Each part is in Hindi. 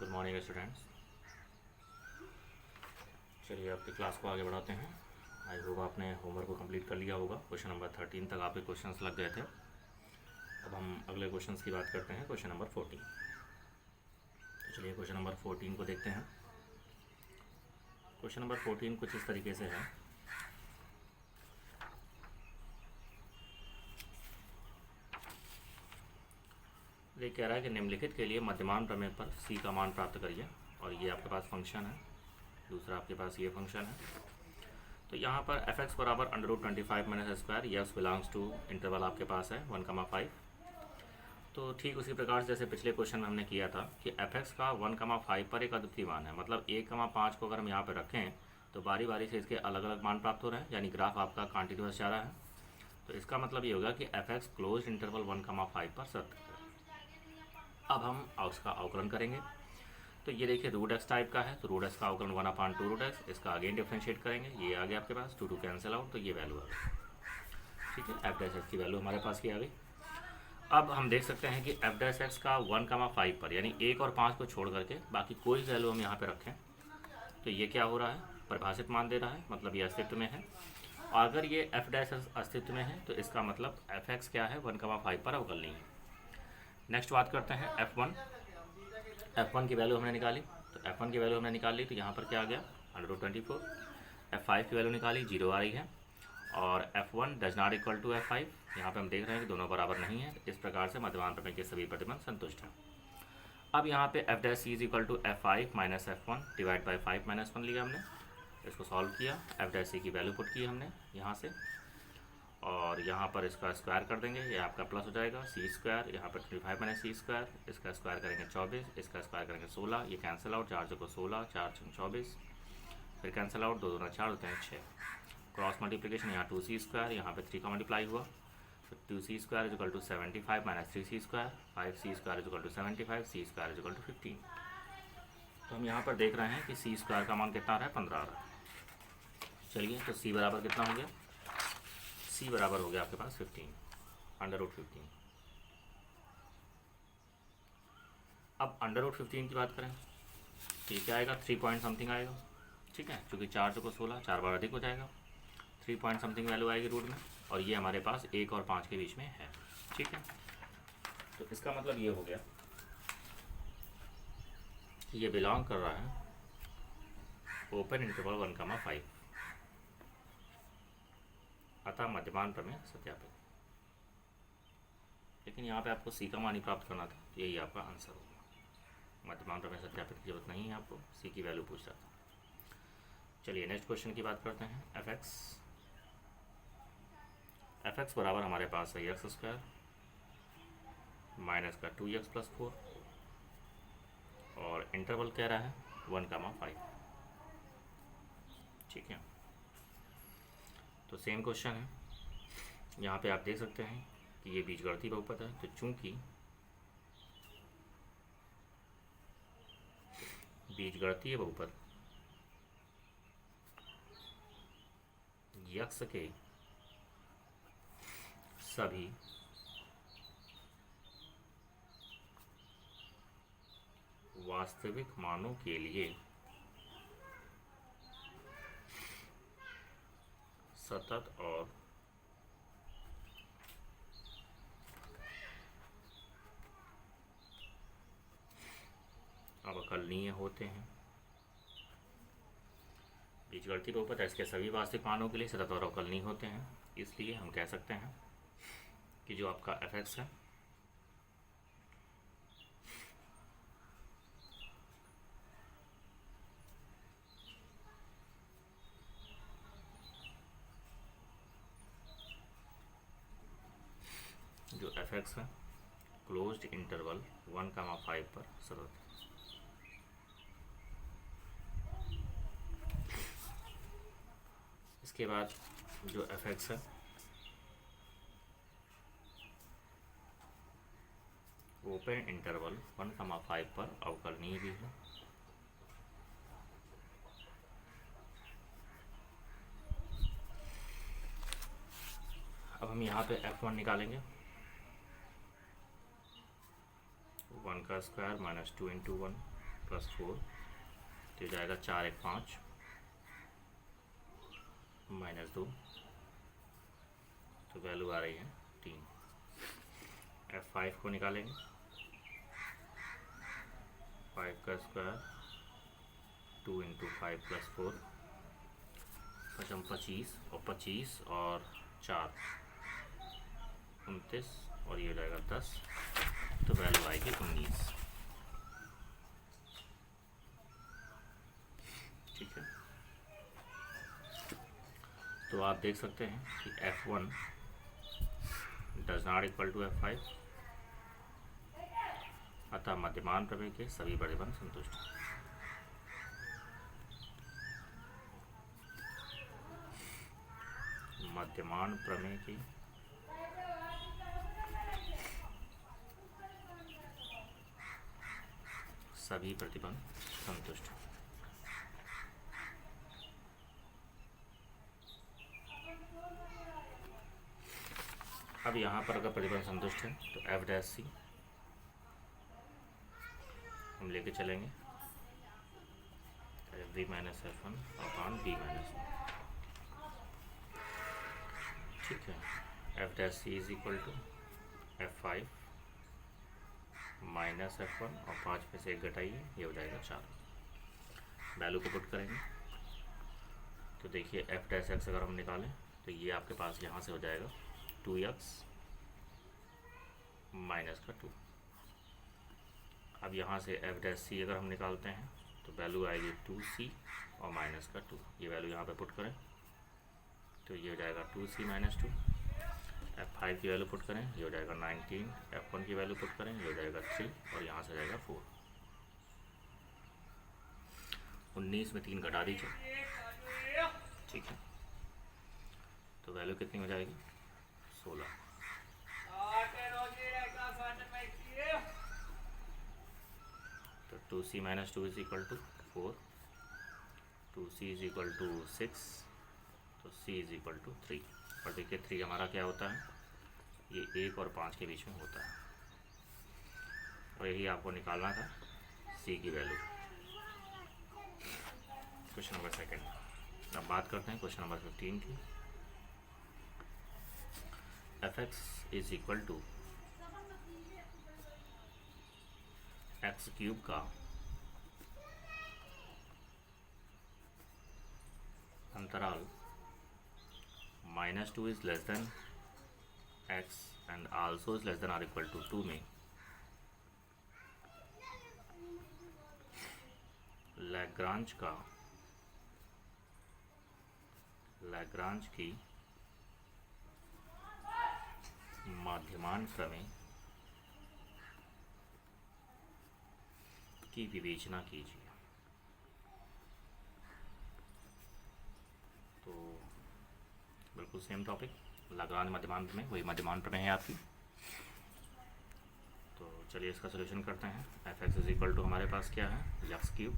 Good morning students. चलिए आपकी क्लास को आगे बढ़ाते हैं। आई होप आपने होमवर्क को कंप्लीट कर लिया होगा। क्वेश्चन नंबर 13 तक आपके क्वेश्चंस लग गए थे। अब हम अगले क्वेश्चंस की बात करते हैं, क्वेश्चन नंबर 14। तो चलिए क्वेश्चन नंबर 14 को देखते हैं। क्वेश्चन नंबर 14 कुछ इस तरीके से है। ये कह रहा है कि निम्नलिखित के लिए मध्यमान प्रमेय पर सी का मान प्राप्त करिए। और ये आपके पास फंक्शन है, दूसरा आपके पास ये फंक्शन है। तो यहाँ पर एफ एक्स बराबर √25 minus square, yes belongs to interval आपके पास है 1,5। तो ठीक उसी प्रकार से जैसे पिछले क्वेश्चन में हमने किया था कि एफ एक्स का 1,5 पर एक अद्वितीय मान है, मतलब 1,5 को अगर हम यहाँ पर रखें तो बारी बारी से इसके अलग अलग मान प्राप्त हो रहे हैं, यानी ग्राफ आपका कॉन्टिन्यूअस जा रहा है। तो इसका मतलब ये होगा कि एफ एक्स क्लोज इंटरवल 1,5 पर सत्य है। अब हम उसका अवकलन करेंगे। तो ये देखिए रूट एक्स टाइप का है, तो रूट एक्स का अवकलन 1/2 रूट एक्स, इसका अगेन डिफ्रेंशिएट करेंगे। ये आ गया आपके पास 2 कैंसिल आउट, तो ये वैल्यू आ गई। ठीक है, एफ डैश एक्स की वैल्यू हमारे पास की आ गई। अब हम देख सकते हैं कि एफ डैश एक्स का 1,5 पर, यानी 1 और 5 को छोड़ करके बाकी कोई वैल्यू हम यहाँ पे रखें तो ये क्या हो रहा है, परिभाषित मान दे रहा है, मतलब ये अस्तित्व में है। और अगर ये एफ डैश एक्स अस्तित्व में है तो इसका मतलब एफ एक्स क्या है, 1,5 पर अवकलनीय है। नेक्स्ट बात करते हैं F1। F1 की वैल्यू हमने निकाली, तो F1 की वैल्यू हमने निकाल ली, तो यहाँ पर क्या आ गया 124। F5 की वैल्यू निकाली, 0 आ रही है। और F1 does not equal to F5, यहाँ पे हम देख रहे हैं कि दोनों बराबर नहीं है। इस प्रकार से मध्यमान प्रमेय के सभी प्रतिबंध संतुष्ट हैं। अब यहाँ पे f dash c is equal to F5 minus F1 divide by 5 minus 1 लिया हमने, इसको सॉल्व किया। एफ डैश सी की वैल्यू पुट की हमने यहाँ से, और यहाँ पर इसका स्क्वायर कर देंगे, ये आपका प्लस हो जाएगा सी स्क्वायर, यहाँ पर 25 माइनस सी स्क्वायर, इसका स्क्वायर करेंगे 24, इसका स्क्वायर करेंगे 16, ये कैंसिल आउट, 4 को 16, 4 24, फिर कैंसिल आउट, 2 दूना 4 होते हैं 6। क्रॉस मल्टीप्लिकेशन, यहाँ 2c स्क्वायर, यहाँ पे 3 का मल्टीप्लाई हुआ, तो 2c square is equal to 75 minus 3c square, 5c square is equal to 75, c square is equal to 15। तो हम यहाँ पर देख रहे हैं कि c स्क्वायर का मान कितना आ रहा है, 15 आ रहा है। चलिए, तो c बराबर कितना हो गया, c बराबर हो गया आपके पास 15, √15। अब √15 की बात करें तो ये क्या आएगा, 3 पॉइंट समथिंग आएगा। ठीक है, चूँकि 4 को 16, 4 बार अधिक हो जाएगा, 3 पॉइंट समथिंग वैल्यू आएगी रूट में, और ये हमारे पास 1 और 5 के बीच में है। ठीक है, तो इसका मतलब ये हो गया कि ये बिलोंग कर रहा है ओपन इंटरवल 1,5, अतः मध्यमान प्रमेय सत्यापित। लेकिन यहाँ पे आपको सी का मान ही प्राप्त करना था, तो यही आपका आंसर होगा। मध्यमान प्रमेय सत्यापित की जरूरत नहीं है आपको, सी की वैल्यू पूछ रहा था। चलिए नेक्स्ट क्वेश्चन की बात करते हैं। एफ एक्स बराबर हमारे पास है एक्स स्क्वायर माइनस का 2x प्लस 4, और इंटरवल कह रहा है 1,5। ठीक है, तो सेम क्वेश्चन है। यहाँ पे आप देख सकते हैं कि ये बीजगणितीय बहुपद है, तो चूंकि बीजगणितीय बहुपद यक्स के सभी वास्तविक मानों के लिए सतत और अवकलनीय होते हैं। बीजगणितीय बहुपद इसके सभी वास्तविक मानों के लिए सतत और अवकलनीय होते हैं, इसलिए हम कह सकते हैं कि जो आपका एफ एक्स है क्लोज्ड इंटरवल 1,5 पर सतत है। इसके बाद जो एफ एक्स है ओपन इंटरवल 1,5 पर अवकलनीय भी है। अब हम यहाँ पे F1 निकालेंगे, 1 का स्क्वायर माइनस 2 इंटू 1 प्लस 4 तो जाएगा 4 1 5 -2 तो वैल्यू आ रही है 3। F5 को निकालेंगे, 5 का स्क्वायर 2 × 5 + 4 पचम 25 और 25 और 4 29 और ये हो जाएगा 10 तो वैल्यू आएगी 19। ठीक है, तो आप देख सकते हैं कि F1 does not equal to F5, अतः मध्यमान प्रमेय के सभी बड़े बंध संतुष्ट हैं। मध्यमान प्रमेय की सभी प्रतिबंध संतुष्ट हैं। अब यहाँ पर अगर प्रतिबंध संतुष्ट है तो F' हम लेके चलेंगे V - F1 अपॉन B - 1। ठीक है, F' is equal to F5 minus F1 और 5 में से 1 घटाइए, ये हो जाएगा 4। वैल्यू को पुट करेंगे तो देखिए F' अगर हम निकालें तो ये आपके पास यहाँ से हो जाएगा 2x -2। अब यहाँ से F' अगर हम निकालते हैं तो वैल्यू आएगी 2c और -2। ये वैल्यू यहाँ पे पुट करें तो ये हो जाएगा 2c - 2। F5 की वैल्यू पुट करें, ये हो जाएगा 19। F1 की वैल्यू पुट करें, ये हो जाएगा 3 और यहाँ से जाएगा 4। 19 में 3 घटा दीजिए। ठीक है, तो वैल्यू कितनी हो जाएगी 16। तो 2c - 2 is equal to 4, 2c is equal to 6, तो c इज इक्वल टू 3। और देखिए 3 हमारा क्या होता है, ये 1 और 5 के बीच में होता है और यही आपको निकालना था c की वैल्यू। Question number 2। अब बात करते हैं क्वेश्चन नंबर 15 की। Fx is equal to x³ का अंतराल -2 is less than x and also is less than or equal to 2 में लैग्रांज की मध्यमान प्रमेय की विवेचना कीजिए। तो बिल्कुल सेम टॉपिक, लैग्रांज मध्यमान प्रमेय, वही मध्यमान प्रमेय है आपकी। तो चलिए इसका सलूशन करते हैं। Fx इज इक्वल टू हमारे पास क्या है, x³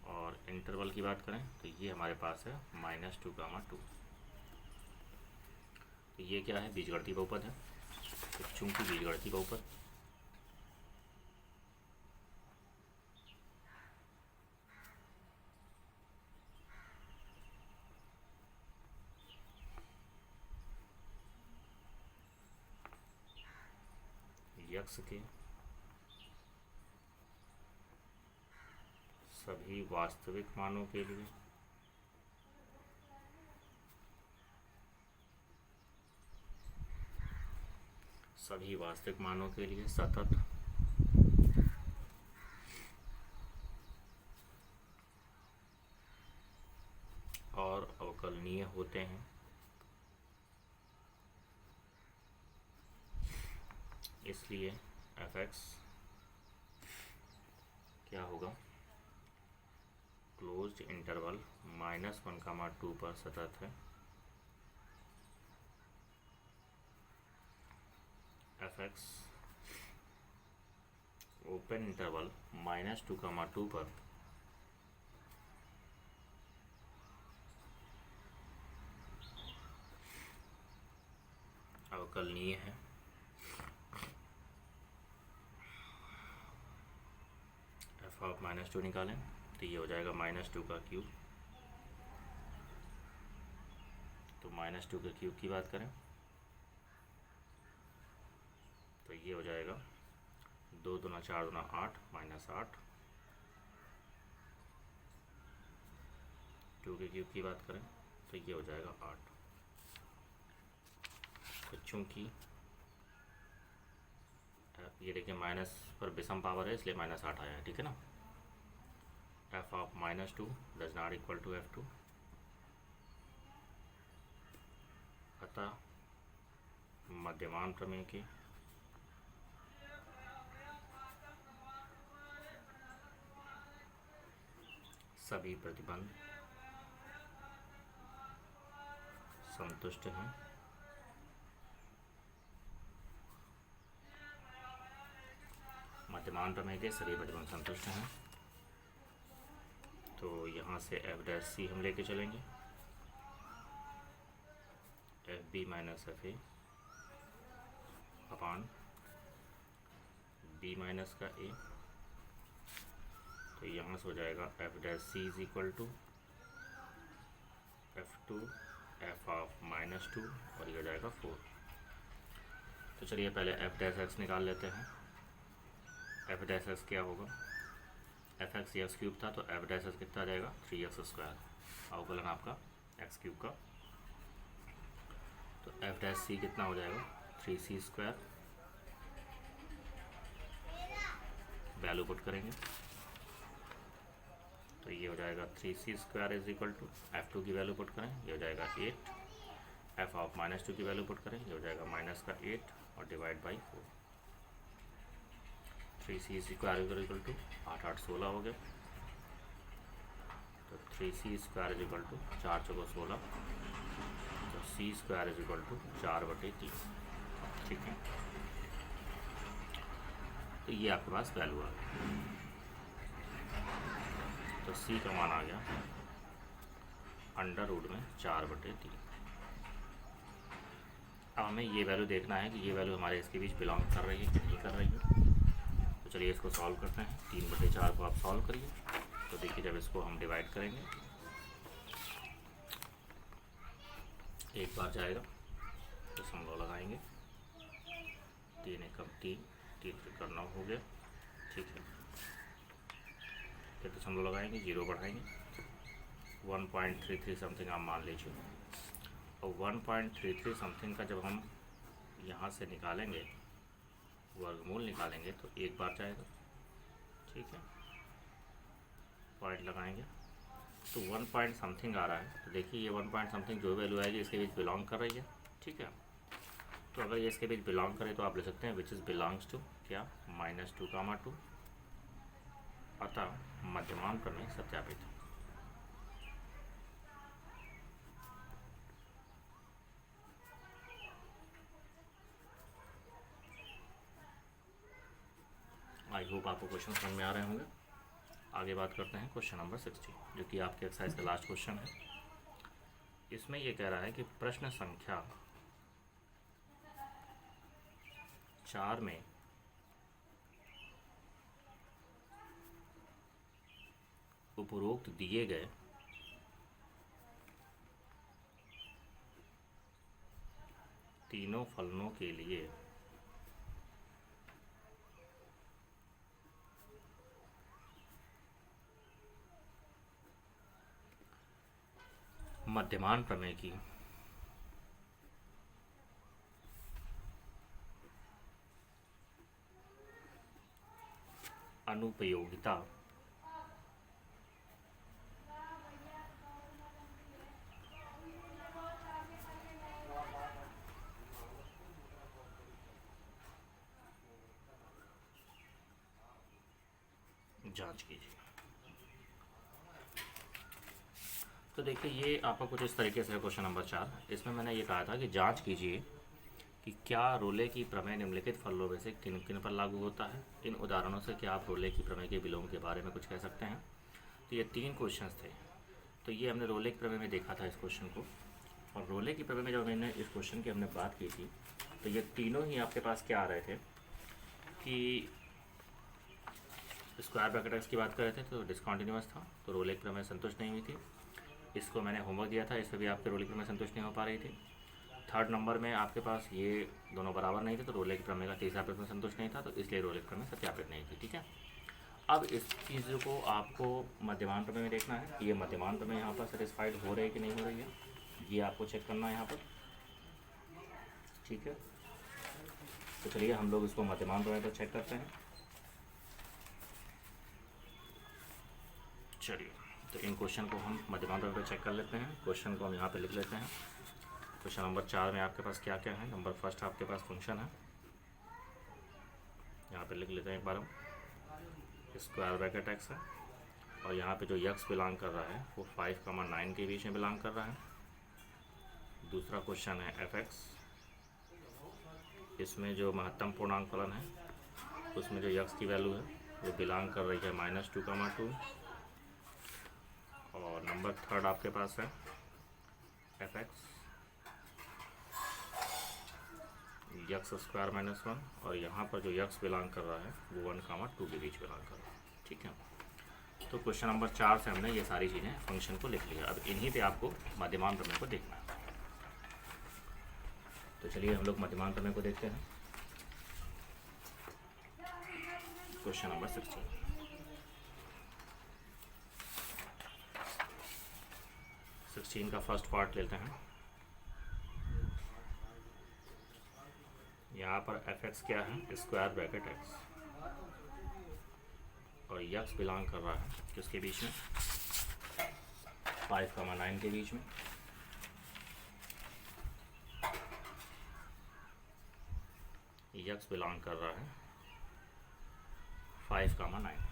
और इंटरवल की बात करें तो ये हमारे पास है -2, 2। तो ये क्या है, बीजगणितीय बहुपद है। तो चूंकि बीजगणितीय बहुपद x के सभी वास्तविक मानों के लिए सतत और अवकलनीय होते हैं। इसलिए Fx क्या होगा, क्लोज्ड इंटरवल -1, 2 पर सतत है। Fx ओपन इंटरवल -2, 2 पर अवकलनीय है। एफ ऑफ -2 निकालें तो ये हो जाएगा -2 का क्यूब। तो -2 के क्यूब की बात करें तो ये हो जाएगा 2 दूना 4 दूना 8 -8। 2 के क्यूब की बात करें तो ये हो जाएगा 8। तो चूँकि ये देखिए माइनस पर विषम पावर है इसलिए -8 आया है, ठीक है ना। F of -2 does not equal to F2, अतः मध्यमान प्रमेय के सभी प्रतिबंध संतुष्ट हैं। मध्यमान प्रमेय के सभी प्रतिबंध संतुष्ट हैं। तो यहाँ से F' हम लेके चलेंगे, FB - FA upon B minus का A। तो यहाँ से हो जाएगा F' is equal to F2 f of -2 और ये हो जाएगा 4। तो चलिए पहले F' निकाल लेते हैं। F' क्या होगा, fx एक्स क्यूब था तो F' कितना आ जाएगा 3x², अवकलन आपका x क्यूब का। तो F' कितना हो जाएगा 3c², वैल्यू पुट करेंगे तो ये हो जाएगा 3c² is equal to F2 की वैल्यू पुट करें ये हो जाएगा 8, एफ ऑफ -2 की वैल्यू पुट करें ये हो जाएगा -8 और divide by 4। 3c² is equal to 8 8 16 हो गया। तो 3c² इज इक्वल टू 4 चौको 16, तो c² इज इक्वल टू 4/3, ठीक है। तो ये आपके पास वैल्यू आ गया। तो c का मान आ गया अंडर रूट में 4/3। अब हमें ये वैल्यू देखना है कि ये वैल्यू हमारे इसके बीच बिलोंग कर रही है कि नहीं कर रही है। तो चलिए इसको सॉल्व करते हैं। 3/4 को आप सॉल्व करिए तो देखिए जब इसको हम डिवाइड करेंगे एक बार जाएगा तो दशमलव लगाएंगे, 3 एकम 3, 3 त्रिक 9 हो गया, ठीक है। फिर दशमलव लगाएंगे, 0 बढ़ाएंगे, 1.33 समथिंग आप मान लीजिए। और 1.33 समथिंग का जब हम यहाँ से निकालेंगे वर्गमूल निकालेंगे तो एक बार जाएगा, ठीक है। पॉइंट लगाएंगे तो 1 पॉइंट समथिंग आ रहा है। तो देखिए ये 1 पॉइंट समथिंग जो वैल्यू आएगी इसके बीच बिलोंग कर रही है, ठीक है। तो अगर ये इसके बीच बिलोंग करे तो आप ले सकते हैं विच इज़ बिलोंग्स टू क्या -2, अतः मध्यमान प्रमेय सत्यापित। आई होप आपको क्वेश्चन समझ में आ रहे होंगे। आगे बात करते हैं क्वेश्चन नंबर 60 जो कि आपके एक्सरसाइज का लास्ट क्वेश्चन है। इसमें ये कह रहा है कि प्रश्न संख्या 4 में उपरोक्त दिए गए तीनों फलनों के लिए मध्यमान प्रमेय की अनुपयोगिता जांच कीजिए। तो देखिए ये आपका कुछ इस तरीके से है क्वेश्चन नंबर 4। इसमें मैंने ये कहा था कि जांच कीजिए कि क्या रोले की प्रमेय निम्नलिखित फलनों में से किन किन पर लागू होता है। इन उदाहरणों से क्या आप रोले की प्रमेय के विलोम के बारे में कुछ कह सकते हैं। तो ये 3 क्वेश्चंस थे। तो ये हमने रोले की प्रमेय में देखा था इस क्वेश्चन को, और रोले की प्रमेय में जब मैंने इस क्वेश्चन की हमने बात की थी तो ये तीनों ही आपके पास क्या आ रहे थे कि स्क्वायर ब्रैकेट एक्स की बात कर रहे थे तो डिसकॉन्टिन्यूस था, तो रोलेक प्रमेय संतुष्ट नहीं हुई थी। इसको मैंने होमवर्क दिया था, इसमें भी आपके रोलेक प्रमेय संतुष्ट नहीं हो पा रही थी। थर्ड नंबर में आपके पास ये दोनों बराबर नहीं थे, तो रोलेक प्रमेय का तीसरा प्रश्न संतुष्ट नहीं था, तो इसलिए रोलेक प्रमेय सत्यापित नहीं थी। ठीक है, अब इस चीज़ को आपको मध्यमान प्रमेय में देखना है, ये मध्यमान प्रमेय यहाँ पर सेटिस्फाइड हो रही है कि नहीं हो रही है, ये आपको चेक करना है यहाँ पर। ठीक है, तो चलिए हम लोग इसको मध्यमान प्रमेय पर चेक करते हैं। चलिए, तो इन क्वेश्चन को हम मध्यमान प्रमेय पर चेक कर लेते हैं। क्वेश्चन को हम यहाँ पे लिख लेते हैं। क्वेश्चन नंबर 4 में आपके पास क्या क्या है। नंबर फर्स्ट आपके पास फंक्शन है, यहाँ पे लिख लेते हैं एक बार हम, स्क्वायर ब्रैकेट एक्स है, और यहाँ पे जो यक्स बिलोंग कर रहा है वो 5,9 के बीच में बिलोंग कर रहा है। दूसरा क्वेश्चन है एफ एक्स, इसमें जो महत्तम पूर्णांक फलन है उसमें जो यक्स की वैल्यू है वो बिलोंग कर रही है -2,2। और नंबर थर्ड आपके पास है एफ एक्स यक्स स्क्वायर -1, और यहाँ पर जो यक्स बिलोंग कर रहा है वो 1,2 के बीच बिलोंग कर रहा है। ठीक है, तो क्वेश्चन नंबर 4 से हमने ये सारी चीज़ें फंक्शन को लिख लिया। अब इन्हीं पे आपको मध्यमान प्रमेय को देखना है। तो चलिए हम लोग मध्यमान प्रमेय को देखते हैं। क्वेश्चन नंबर 16 का फर्स्ट पार्ट लेते हैं। यहाँ पर एफ एक्स क्या है, स्क्वायर ब्रैकेट एक्स, और यक्स बिलोंग कर रहा है किसके बीच में, 5,9 के बीच में। यक्स बिलोंग कर रहा है 5,9।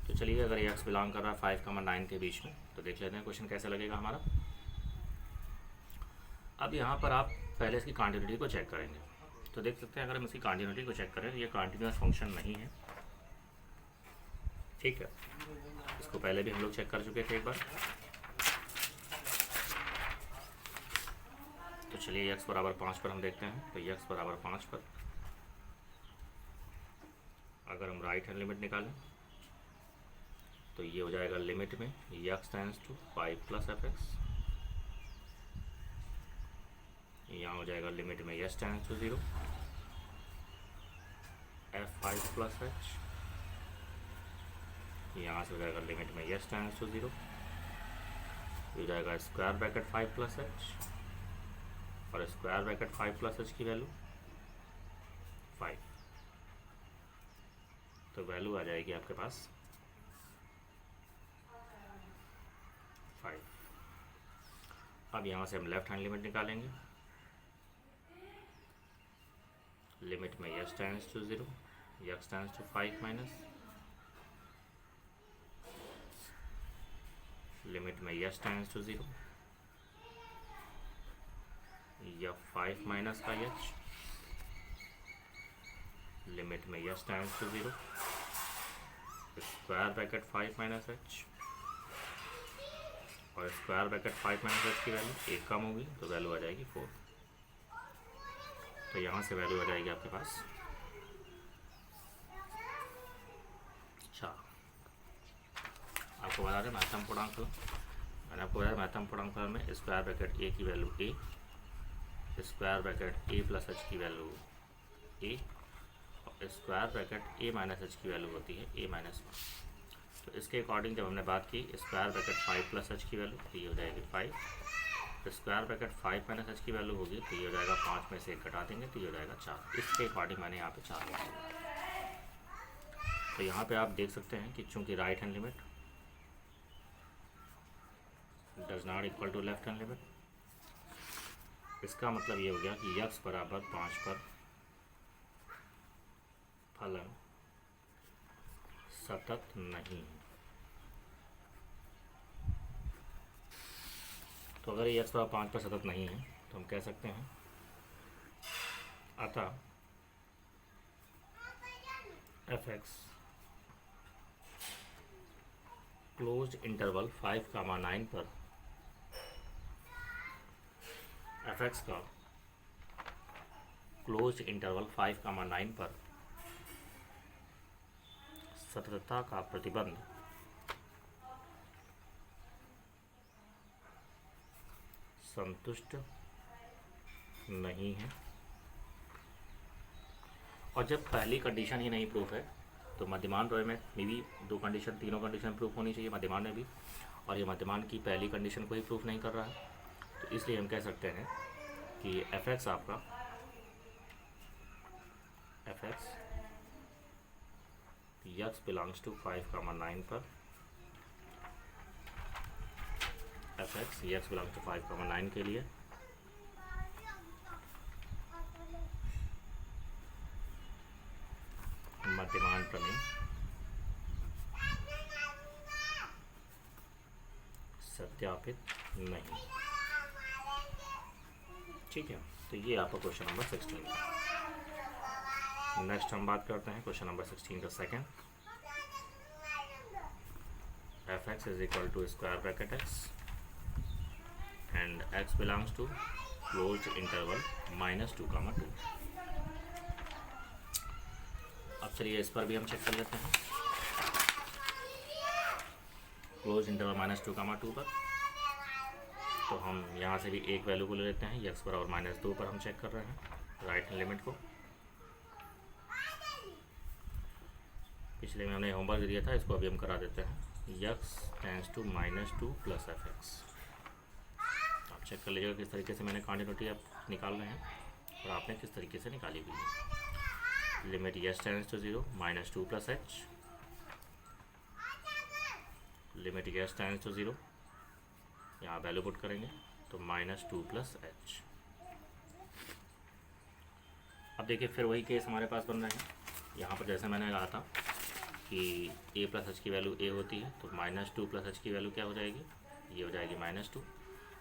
तो चलिए, अगर यक्स बिलोंग कर रहा है 5,9 के बीच में, तो देख लेते हैं क्वेश्चन कैसे लगेगा हमारा। अब यहाँ पर आप पहले इसकी कॉन्टिन्यूटी को चेक करेंगे, तो देख सकते हैं अगर हम इसकी कॉन्टिन्यूटी को चेक करें तो ये कॉन्टिन्यूस फंक्शन नहीं है। ठीक है, इसको पहले भी हम लोग चेक कर चुके थे एक बार। तो चलिए x बराबर 5 पर हम देखते हैं। तो x बराबर 5 पर अगर हम राइट हैंड लिमिट निकालें तो ये हो जाएगा लिमिट में x tends to 5 plus f x, यहाँ हो जाएगा लिमिट में s tends to 0 f5 plus h, यहाँ से हो जाएगा लिमिट में s टेंड्स टू 0, हो जाएगा स्क्वायर ब्रैकेट 5 प्लस h, और स्क्वायर ब्रैकेट 5 प्लस h की वैल्यू 5, तो वैल्यू आ जाएगी आपके पास 5। अब यहाँ से हम लेफ्ट हैंड लिमिट निकालेंगे। लिमिट में s tends to 0 x tends to 5 minus, limit में s टेंड्स टू 0 या 5 माइनस का h, लिमिट में s tends to 0 square bracket 5 minus h, और स्क्वायर ब्रैकेट 5 माइनस h की वैल्यू 1 कम होगी तो वैल्यू आ जाएगी 4। तो यहाँ से वैल्यू आ जाएगी आपके पास 4। आपको बता दें महत्तम पूर्णांक फलन, मैंने आपको बताया महत्तम पूर्णांक फलन में स्क्वायर ब्रैकेट a की value a, square bracket a plus h की वैल्यू a, और square bracket a minus h की वैल्यू होती है a माइनस 1। तो इसके अकॉर्डिंग जब हमने बात की स्क्वायर ब्रैकेट 5 प्लस h की वैल्यू तो ये हो जाएगी 5, स्क्वायर ब्रैकेट 5 माइनस h की वैल्यू होगी तो ये हो जाएगा 5 में से 1 घटा देंगे तो ये हो जाएगा 4। इसके अकॉर्डिंग मैंने यहाँ पे 4 लिखा। तो यहाँ पे आप देख सकते हैं कि चूँकि right hand limit does not equal to left hand limit, इसका मतलब ये हो गया कि x बराबर 5 पर फलन सतत नहीं है। तो अगर ये x बराबर 5 पर सतत नहीं है तो हम कह सकते हैं अतः एफ एक्स क्लोज्ड इंटरवल 5,9 पर एफ एक्स का क्लोज्ड इंटरवल 5,9 पर सततता का प्रतिबंध संतुष्ट नहीं है। और जब पहली कंडीशन ही नहीं प्रूफ है तो मध्यमान प्रमेय में भी दो कंडीशन, तीनों कंडीशन प्रूफ होनी चाहिए मध्यमान में भी, और ये मध्यमान की पहली कंडीशन को ही प्रूफ नहीं कर रहा है। तो इसलिए हम कह सकते हैं कि एफ एक्स आपका f x x belongs to 5,9 पर f x x belongs to 5,9 के लिए मध्यमान प्रमेय सत्यापित नहीं। ठीक है, तो ये आपका क्वेश्चन नंबर 16 है। नेक्स्ट हम बात करते हैं क्वेश्चन नंबर 16 का second. F x is equal to square bracket x and x belongs to close interval -2,2। अब चलिए इस पर भी हम चेक कर लेते हैं। क्लोज इंटरवल -2,2 पर तो हम यहाँ से भी एक वैल्यू को ले लेते हैं, x बराबर -2 पर हम चेक कर रहे हैं राइट हैंड लिमिट को। पिछले में हमने होमवर्क दिया था, इसको अभी हम करा देते हैं। x tends to -2 plus f x. आप चेक कर लीजिएगा किस तरीके से मैंने क्वांटिटी आप निकाल रहे हैं और आपने किस तरीके से निकाली हुई है। Limit x tends to 0 -2 plus h, limit x tends to 0, यहाँ वैल्यू पुट करेंगे तो -2 प्लस h। अब देखिए फिर वही केस हमारे पास बन रहे हैं। यहाँ पर जैसे मैंने कहा था कि a प्लस h की वैल्यू a होती है, तो -2 प्लस h की वैल्यू क्या हो जाएगी, ये हो जाएगी -2।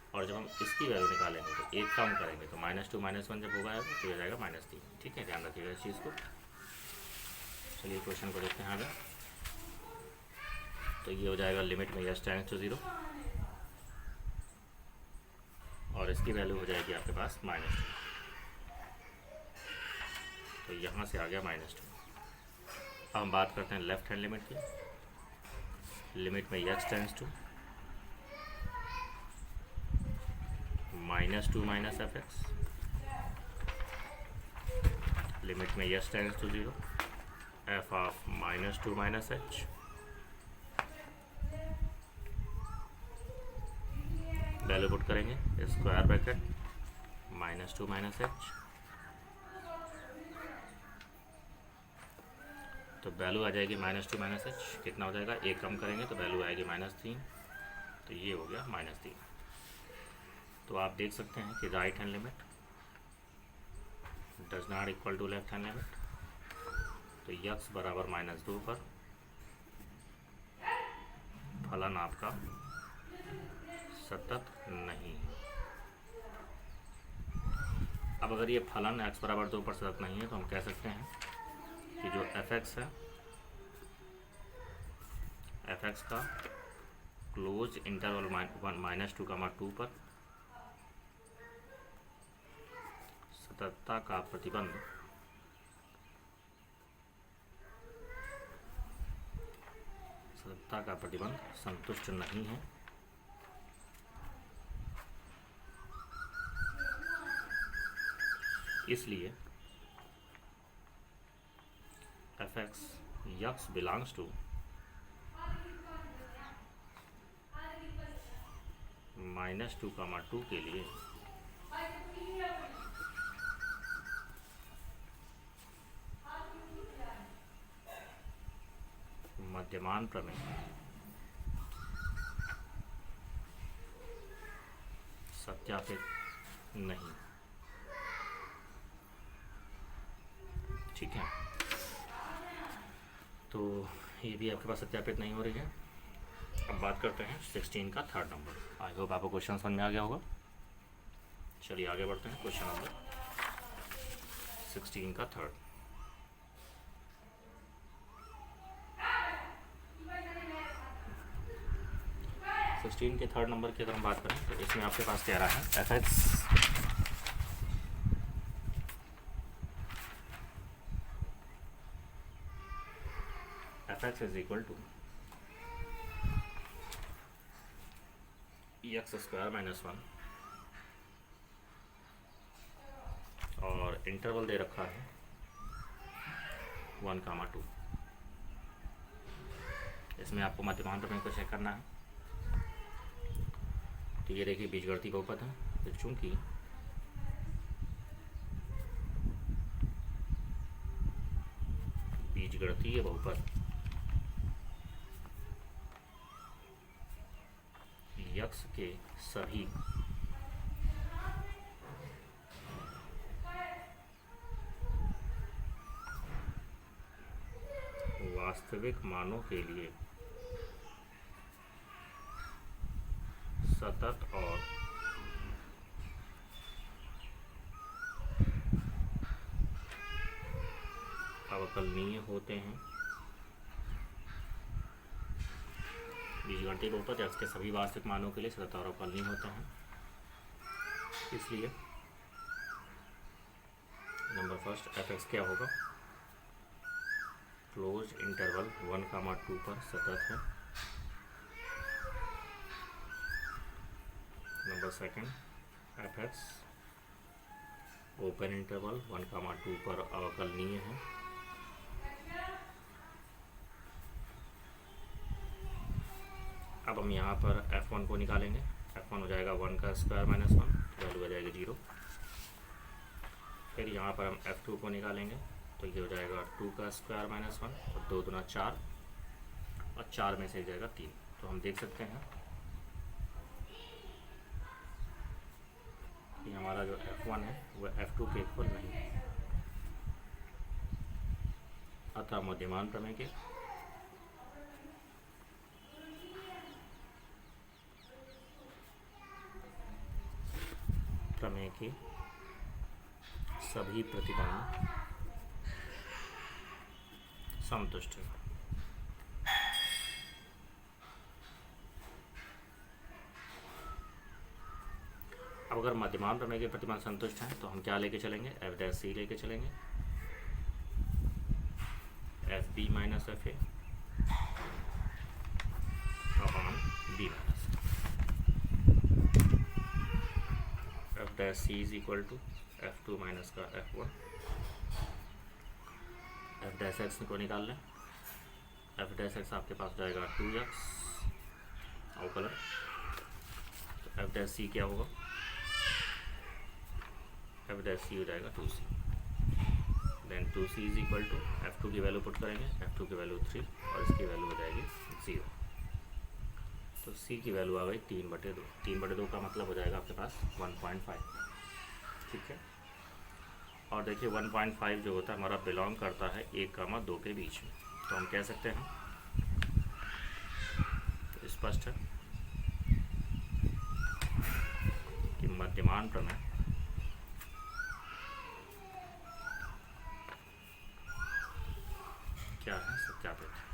और जब हम इसकी वैल्यू निकालेंगे तो एक कम करेंगे तो -2 -1 जब होगा तो ये हो जाएगा -3। ठीक है, ध्यान रखिएगा इस चीज़ को। चलिए क्वेश्चन को देखते हैं आगे। तो ये हो जाएगा लिमिट में x टेंड्स टू 0 और इसकी वैल्यू हो जाएगी आपके पास -2। तो यहाँ से आ गया -2। अब हम बात करते हैं लेफ्ट हैंड लिमिट की। लिमिट में x tends to -2 minus f x, limit में x tends to 0 f of -2 minus h, value put करेंगे स्क्वायर ब्रैकेट -2 माइनस h, तो वैल्यू आ जाएगी -2 माइनस h। कितना हो जाएगा, एक कम करेंगे तो वैल्यू आएगी -3। तो ये हो गया -3। तो आप देख सकते हैं कि right hand limit does not equal to left hand limit. तो x बराबर -2 पर फलन आपका सतत नहीं है। अब अगर ये फलन x बराबर 2 पर सतत नहीं है तो हम कह सकते हैं कि जो एफ एक्स है, एफ एक्स का क्लोज इंटरवल -2,2 पर सततता का प्रतिबंध संतुष्ट नहीं है। इसलिए f x x belongs to -2,2 के लिए मध्यमान प्रमेय सत्यापित नहीं। ठीक है, तो ये भी आपके पास सत्यापित नहीं हो रही है। अब बात करते हैं 16 का थर्ड नंबर। आई होप आपको क्वेश्चन समझ में आ गया होगा। चलिए आगे बढ़ते हैं। क्वेश्चन नंबर 16 का थर्ड। सिक्सटीन के थर्ड नंबर की अगर हम बात करें तो इसमें आपके पास कह रहा है f f x is equal to x square minus 1 और इंटरवल दे रखा है 1, 2। इसमें आपको मध्यमान प्रमेय को चेक करना है। तो ये देखिए बीजगणितीय बहुपद है, तो चूंकि बीजगणितीय बहुपद यक्स के सभी वास्तविक मानों के लिए सतत और अवकलनीय होते हैं। बीजगणितीय बहुपद एक्स के सभी वास्तविक मानों के लिए सतत और अवकलनीय होते हैं। इसलिए नंबर फर्स्ट एफ एक्स क्या होगा, क्लोज इंटरवल 1, 2 पर सतत है। Number second f x open interval 1, 2 पर अवकलनीय है। अब हम यहाँ पर f1 को निकालेंगे। f1 हो जाएगा 1 का स्क्वायर माइनस 1, वैल्यू आ जाएगी 0। फिर यहाँ पर हम f2 को निकालेंगे, तो ये हो जाएगा 2 का स्क्वायर माइनस 1 और 2 दूना 4 और 4 में से जाएगा 3। तो हम देख सकते हैं कि हमारा जो f1 है वह f2 के इक्वल नहीं है। अतः मध्यमान प्रमेय के सभी प्रतिबंध संतुष्ट है। अब अगर मध्यमान प्रमेय के प्रतिबंध संतुष्ट हैं तो हम क्या लेके चलेंगे, एफ डैश सी लेके चलेंगे, f b minus f a upon b minus f dash c is equal to F2 minus का F1। एफ डैश एक्स को निकाल लें, एफ डैश एक्स आपके पास जाएगा 2x अवकलन। तो एफ डैश सी क्या होगा, एफ डैश सी हो जाएगा 2c। Then 2c is equal to F2 की वैल्यू पुट करेंगे, F2 की वैल्यू 3 और इसकी वैल्यू हो जाएगी 0। तो c की वैल्यू आ गई 3/2। 3/2 का मतलब हो जाएगा आपके पास 1.5। ठीक है। और देखिए 1.5 जो होता है हमारा बिलोंग करता है 1, 2 के बीच में। तो हम कह सकते हैं, तो स्पष्ट है कि मध्यमान प्रमेय क्या है, सत्यापित है।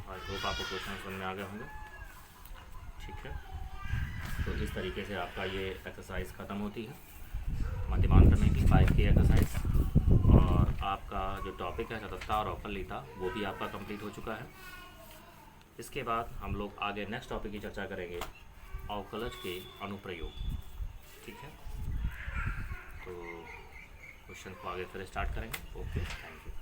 आई होप आपको क्वेश्चन समझ में आ गए होंगे। ठीक है, तो इस तरीके से आपका ये एक्सरसाइज ख़त्म होती है, मध्यमान प्रमेय की 5 की एक्सरसाइज। और आपका जो टॉपिक है सततता और अवकलनीयता वो भी आपका कंप्लीट हो चुका है। इसके बाद हम लोग आगे नेक्स्ट टॉपिक की चर्चा करेंगे, अवकलज के अनुप्रयोग। ठीक है, तो क्वेश्चन को आगे फिर स्टार्ट करेंगे। Okay, thank you.